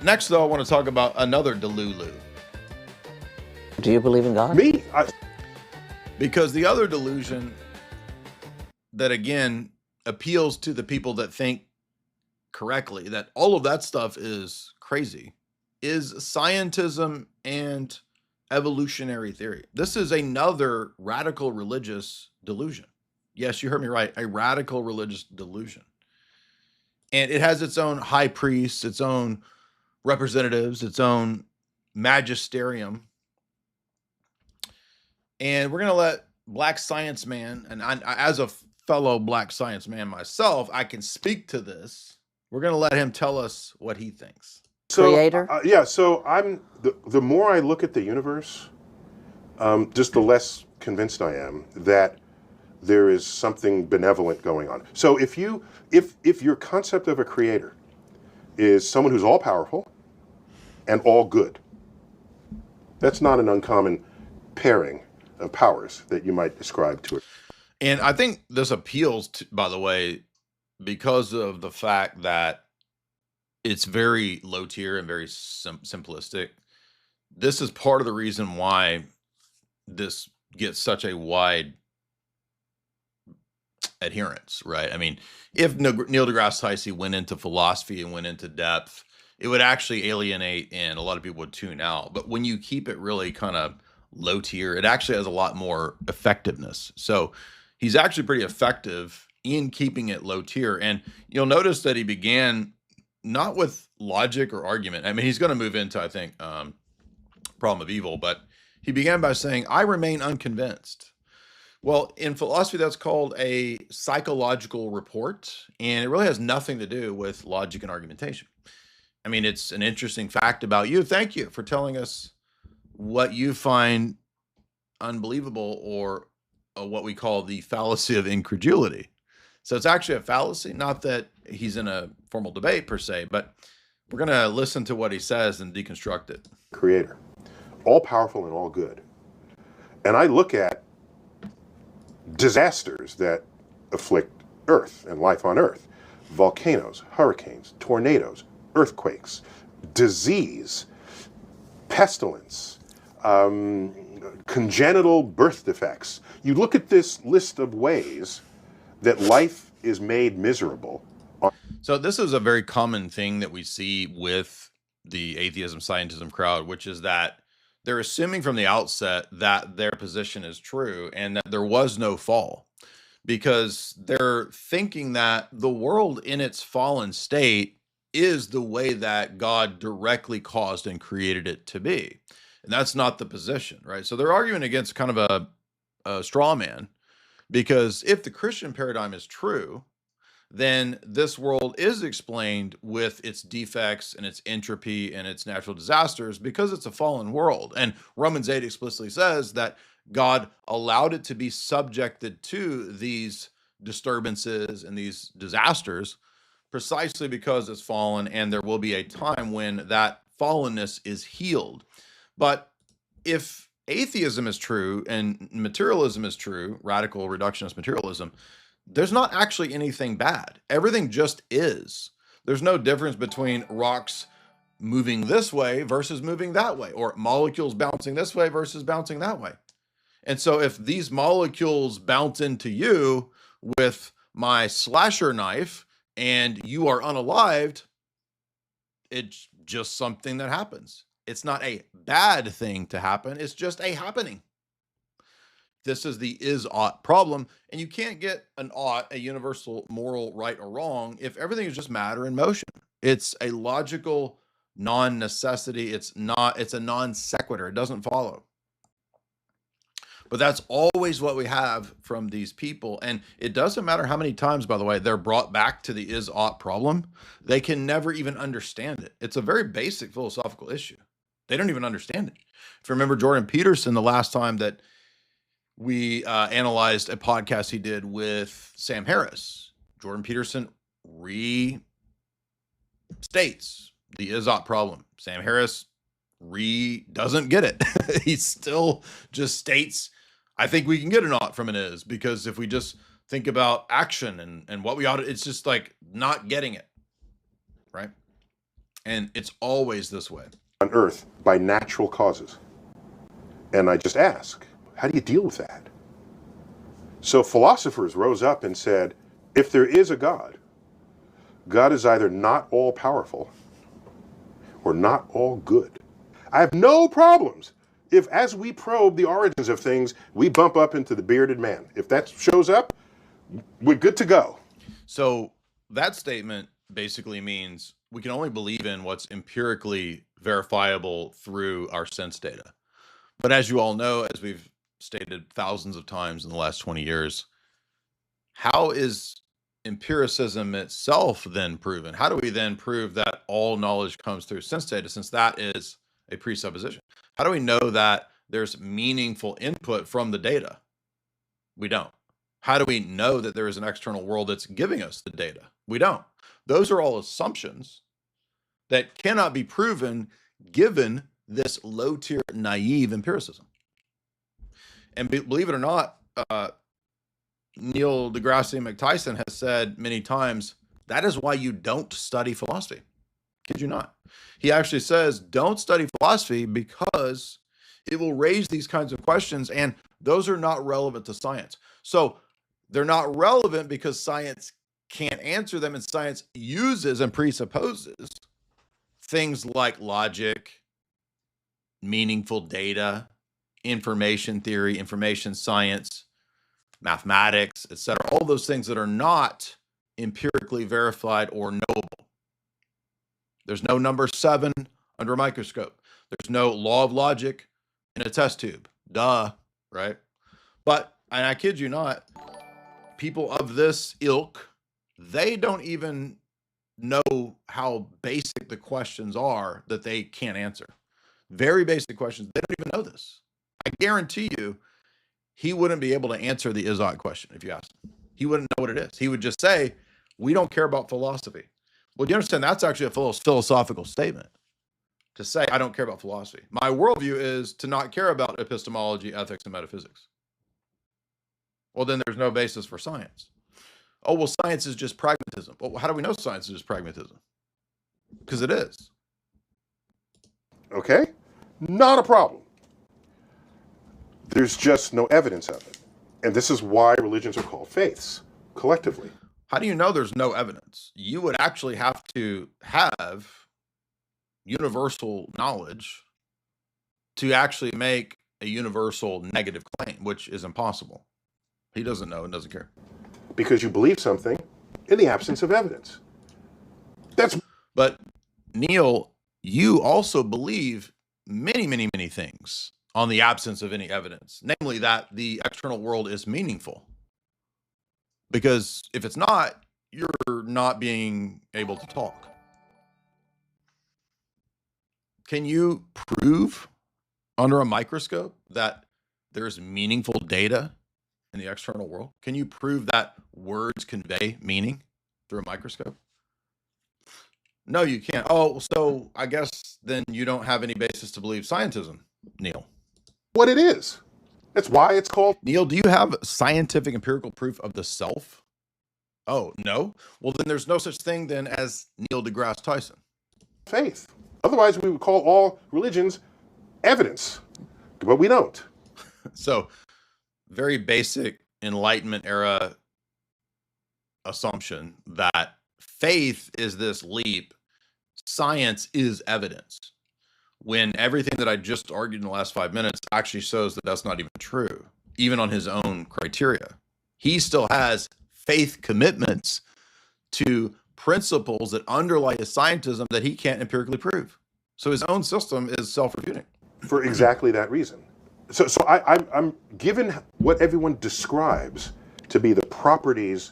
Next, though, I want to talk about another Delulu. Do you believe in God? Me? Because the other delusion that, again, appeals to the people that think correctly, that all of that stuff is crazy, is scientism and evolutionary theory. This is another radical religious delusion. Yes, you heard me right. A radical religious delusion. And it has its own high priests, its own representatives, its own magisterium. And we're going to let Black Science Man, and as a fellow Black Science Man myself, I can speak to this. We're going to let him tell us what he thinks. Creator? Yeah, so I'm the more I look at the universe, just the less convinced I am that there is something benevolent going on. So if your concept of a creator is someone who's all powerful and all good, that's not an uncommon pairing of powers that you might ascribe to it. And I think this appeals to, by the way, because of the fact that it's very low tier and very simplistic. This is part of the reason why this gets such a wide adherence, right? I mean, if Neil deGrasse Tyson went into philosophy and went into depth, it would actually alienate and a lot of people would tune out. But when you keep it really kind of low tier, it actually has a lot more effectiveness. So he's actually pretty effective in keeping it low tier. And you'll notice that he began not with logic or argument. I mean, he's going to move into, I think, problem of evil, but he began by saying, I remain unconvinced. Well, in philosophy, that's called a psychological report, and it really has nothing to do with logic and argumentation. I mean, it's an interesting fact about you. Thank you for telling us what you find unbelievable, or what we call the fallacy of incredulity. So it's actually a fallacy, not that he's in a formal debate per se, but we're going to listen to what he says and deconstruct it. Creator, all powerful and all good. And I look at disasters that afflict Earth and life on Earth: volcanoes, hurricanes, tornadoes, earthquakes, disease, pestilence, congenital birth defects. You look at this list of ways that life is made miserable. So this is a very common thing that we see with the atheism, scientism crowd, which is that they're assuming from the outset that their position is true and that there was no fall, because they're thinking that the world in its fallen state is the way that God directly caused and created it to be. And that's not the position, right? So they're arguing against kind of a straw man, because if the Christian paradigm is true, then this world is explained with its defects and its entropy and its natural disasters, because it's a fallen world. And Romans 8 explicitly says that God allowed it to be subjected to these disturbances and these disasters precisely because it's fallen, and there will be a time when that fallenness is healed. But if atheism is true and materialism is true, radical reductionist materialism, there's not actually anything bad. Everything just is. There's no difference between rocks moving this way versus moving that way, or molecules bouncing this way versus bouncing that way. And so if these molecules bounce into you with my slasher knife and you are unalived, it's just something that happens. It's not a bad thing to happen. It's just a happening. This is the is-ought problem, and you can't get an ought, a universal moral right or wrong, if everything is just matter in motion. It's a logical non-necessity. It's a non sequitur. It doesn't follow. But that's always what we have from these people. And it doesn't matter how many times, by the way, they're brought back to the is-ought problem. They can never even understand it. It's a very basic philosophical issue. They don't even understand it. If you remember Jordan Peterson, the last time that we analyzed a podcast he did with Sam Harris, Jordan Peterson restates the is-ought problem. Sam Harris doesn't get it. He still just states, I think we can get an ought from an is, because if we just think about action and what we ought to, it's just like not getting it, right? And it's always this way. On Earth by natural causes. And I just ask, how do you deal with that? So philosophers rose up and said, if there is a God, God is either not all powerful or not all good. I have no problems if, as we probe the origins of things, we bump up into the bearded man. If that shows up, we're good to go. So that statement basically means we can only believe in what's empirically verifiable through our sense data. But as you all know, as we've stated thousands of times in the last 20 years, how is empiricism itself then proven? How do we then prove that all knowledge comes through sense data, since that is a presupposition? How do we know that there's meaningful input from the data? We don't. How do we know that there is an external world that's giving us the data? We don't. Those are all assumptions that cannot be proven given this low-tier naive empiricism. And believe it or not, Neil Degrasse Tyson has said many times, that is why you don't study philosophy. Kid you not. He actually says, don't study philosophy because it will raise these kinds of questions, and those are not relevant to science. So they're not relevant because science can't answer them, and science uses and presupposes things like logic, meaningful data, information theory, information science, mathematics, etc. All those things that are not empirically verified or knowable. There's no number 7 under a microscope. There's no law of logic in a test tube. Duh, right? But, and I kid you not, people of this ilk, they don't even know how basic the questions are that they can't answer. Very basic questions. They don't even know this. I guarantee you, he wouldn't be able to answer the Izot question if you asked him. He wouldn't know what it is. He would just say, we don't care about philosophy. Well, do you understand? That's actually a philosophical statement to say, I don't care about philosophy. My worldview is to not care about epistemology, ethics, and metaphysics. Well, then there's no basis for science. Oh, well, science is just pragmatism. Well, how do we know science is just pragmatism? Because it is. Okay? Not a problem. There's just no evidence of it. And this is why religions are called faiths, collectively. How do you know there's no evidence? You would actually have to have universal knowledge to actually make a universal negative claim, which is impossible. He doesn't know and doesn't care. Because you believe something in the absence of evidence. But Neil, you also believe many, many, many things on the absence of any evidence, namely that the external world is meaningful. Because if it's not, you're not being able to talk. Can you prove under a microscope that there's meaningful data in the external world? Can you prove that words convey meaning through a microscope? No, you can't. Oh, so I guess then you don't have any basis to believe scientism, Neil. What it is. That's why it's called. Neil, do you have scientific empirical proof of the self? Oh, no? Well, then there's no such thing then as Neil Degrasse Tyson. Faith. Otherwise, we would call all religions evidence. But we don't. So, very basic Enlightenment era assumption that faith is this leap, science is evidence, when everything that I just argued in the last 5 minutes actually shows that that's not even true, even on his own criteria. He still has faith commitments to principles that underlie his scientism that he can't empirically prove. So his own system is self-refuting. For exactly that reason. So I'm given what everyone describes to be the properties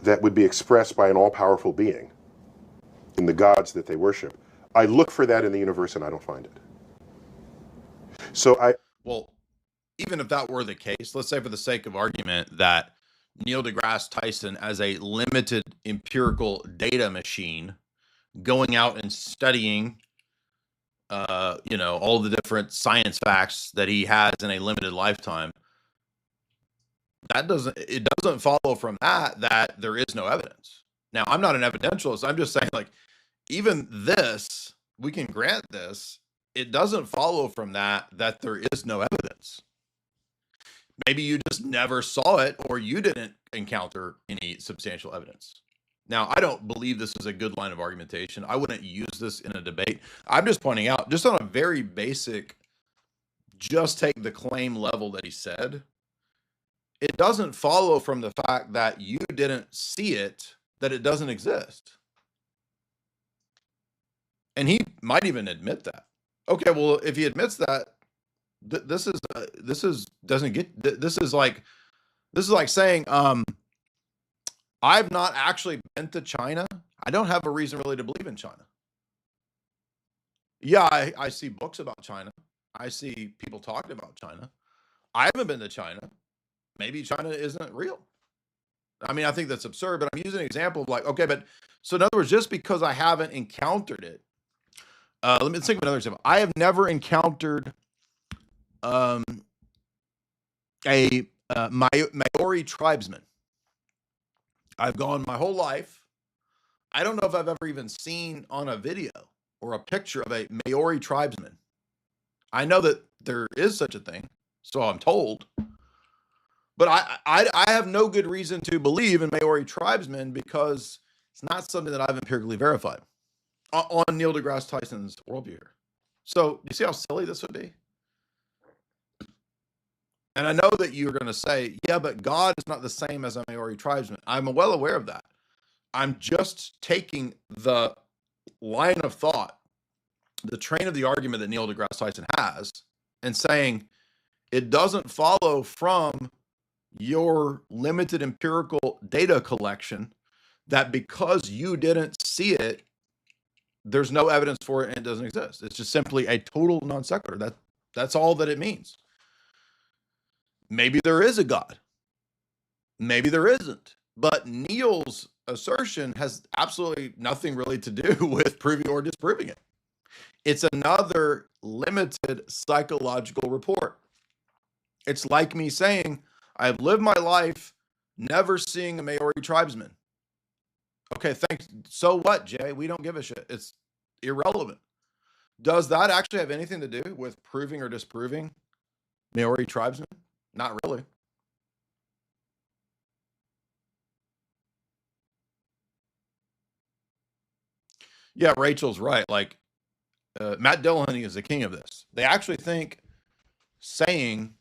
that would be expressed by an all-powerful being in the gods that they worship. I look for that in the universe and I don't find it. Well, even if that were the case, let's say for the sake of argument that Neil Degrasse Tyson, as a limited empirical data machine, going out and studying all the different science facts that he has in a limited lifetime, it doesn't follow from that there is no evidence. Now, I'm not an evidentialist. I'm just saying, like, even this, we can grant this, it doesn't follow from that there is no evidence. Maybe you just never saw it, or you didn't encounter any substantial evidence. Now, I don't believe this is a good line of argumentation. I wouldn't use this in a debate. I'm just pointing out, just on a very basic, just take the claim level that he said, it doesn't follow from the fact that you didn't see it, that it doesn't exist. And he might even admit that. Okay, well, if he admits that, this is like saying, I've not actually been to China. I don't have a reason really to believe in China. Yeah, I see books about China. I see people talking about China. I haven't been to China. Maybe China isn't real. I mean, I think that's absurd, but I'm using an example of like, okay, but so in other words, just because I haven't encountered it, let me think of another example. I have never encountered a Maori tribesman. I've gone my whole life. I don't know if I've ever even seen on a video or a picture of a Maori tribesman. I know that there is such a thing, so I'm told. But I have no good reason to believe in Maori tribesmen because it's not something that I've empirically verified on Neil deGrasse Tyson's worldview here. So you see how silly this would be? And I know that you're going to say, yeah, but God is not the same as a Maori tribesman. I'm well aware of that. I'm just taking the line of thought, the train of the argument that Neil deGrasse Tyson has, and saying it doesn't follow from your limited empirical data collection that because you didn't see it, there's no evidence for it and it doesn't exist. It's just simply a total non sequitur. That's all that it means. Maybe there is a God. Maybe there isn't. But Neil's assertion has absolutely nothing really to do with proving or disproving it. It's another limited psychological report. It's like me saying, I've lived my life never seeing a Maori tribesman. Okay, thanks. So what, Jay? We don't give a shit. It's irrelevant. Does that actually have anything to do with proving or disproving Maori tribesmen? Not really. Yeah, Rachel's right. Like, Matt Dillahunty is the king of this. They actually think saying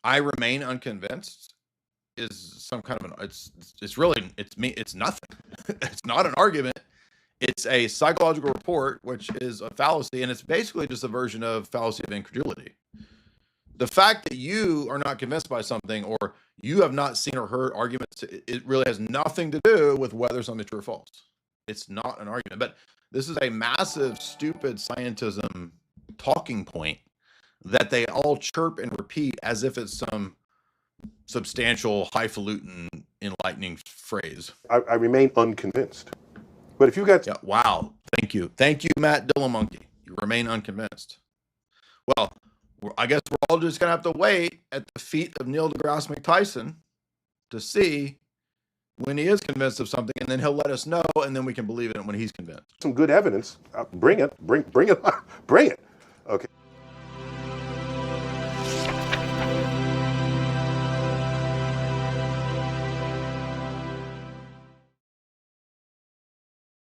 I remain unconvinced is some kind of it's nothing. It's not an argument. It's a psychological report, which is a fallacy, and it's basically just a version of fallacy of incredulity. The fact that you are not convinced by something, or you have not seen or heard arguments, it really has nothing to do with whether something's true or false. It's not an argument. But this is a massive, stupid scientism talking point that they all chirp and repeat as if it's some substantial, highfalutin, enlightening phrase. I remain unconvinced. But if you got... Yeah, wow. Thank you. Thank you, Matt Dillamonkey. You remain unconvinced. Well, I guess we're all just going to have to wait at the feet of Neil deGrasse Tyson to see when he is convinced of something, and then he'll let us know, and then we can believe it when he's convinced. Some good evidence. Bring it. Bring it. Bring it.